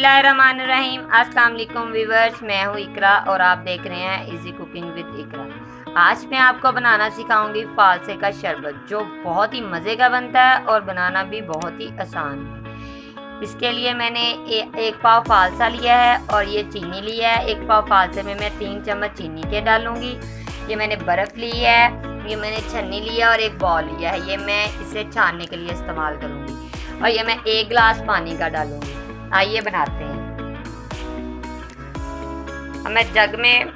बिस्मिल्लाहिर्रहमानिर्रहीम। अस्सलाम वालेकुम व्यूअर्स, मैं हूँ इकरा और आप देख रहे हैं इजी कुकिंग विद इकरा। आज मैं आपको बनाना सिखाऊंगी फालसे का शरबत, जो बहुत ही मज़े का बनता है और बनाना भी बहुत ही आसान है। इसके लिए मैंने एक पाव फालसा लिया है और ये चीनी लिया है। एक पाव फालसे में मैं 3 चम्मच चीनी के डालूंगी। ये मैंने बर्फ़ ली है, ये मैंने छन्नी लिया और एक बॉल लिया है। ये मैं इसे छानने के लिए इस्तेमाल करूँगी और ये मैं 1 गिलास पानी का डालूंगी। आइए बनाते हैं। अब मैं जग में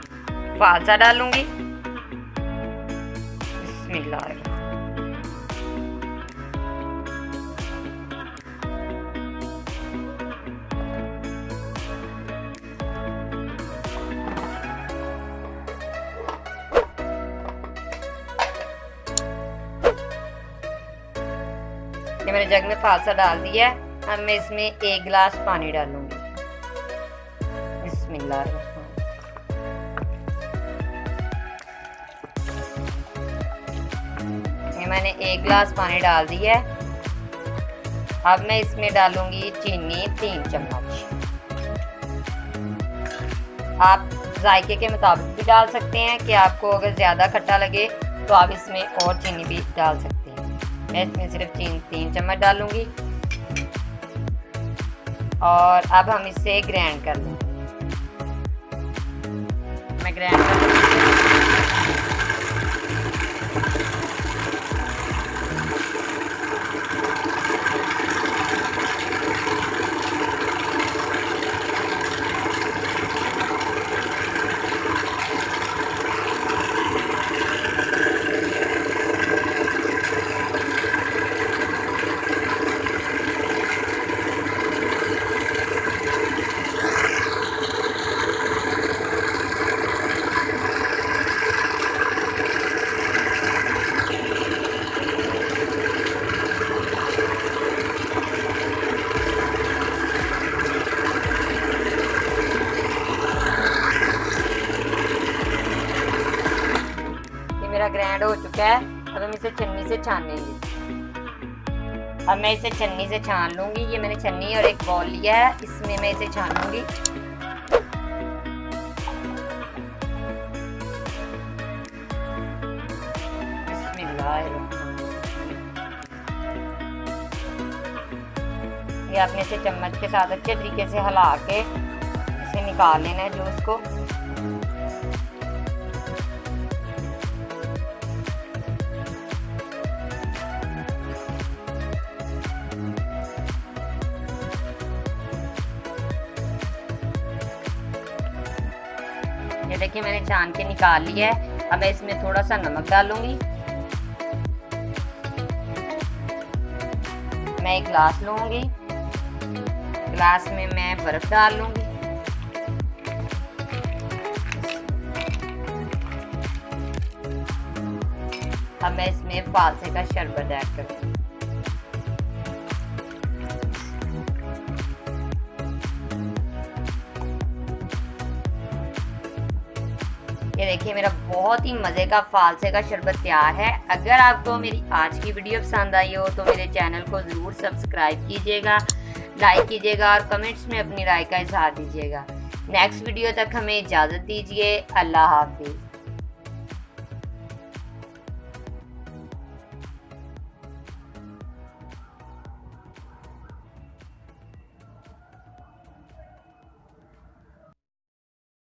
फालसा डालूंगी। बिस्मिल्लाह। ये मैंने जग में फालसा डाल दिया है। अब मैं इसमें 1 गिलास पानी डालूंगी। बिस्मिल्लाह। ये मैंने 1 गिलास पानी डाल दिया है। अब मैं इसमें डालूंगी चीनी 3 चम्मच। आप जायके के मुताबिक भी डाल सकते हैं कि आपको अगर ज़्यादा खट्टा लगे तो आप इसमें और चीनी भी डाल सकते हैं। मैं इसमें सिर्फ 3 चम्मच डालूंगी और अब हम इसे ग्राइंड कर लेंगे। मैं ग्राइंड कर लूँगी। मेरा ग्राइंड हो चुका है। अब हम इसे छन्नी से छान लेंगे। अब मैं इसे छन्नी से छान लूँगी। ये मैंने छन्नी और एक बॉल लिया है, इसमें मैं इसे छान लूँगी। ये आपने इसे चम्मच के साथ अच्छे तरीके से हिला के इसे निकाल लेना है जूस को। ये देखिए मैंने छान के निकाल लिया है। अब मैं इसमें थोड़ा सा नमक डालूंगी। मैं एक गिलास लूंगी। गिलास में मैं बर्फ डाल लूंगी। अब मैं इसमें फालसे का शरबत ऐड करूंगी। ये देखिए मेरा बहुत ही मज़े का फालसे का शरबत तैयार है। अगर आपको मेरी आज की वीडियो पसंद आई हो तो मेरे चैनल को ज़रूर सब्सक्राइब कीजिएगा, लाइक कीजिएगा और कमेंट्स में अपनी राय का इजहार दीजिएगा। नेक्स्ट वीडियो तक हमें इजाज़त दीजिए। अल्लाह हाफिज़।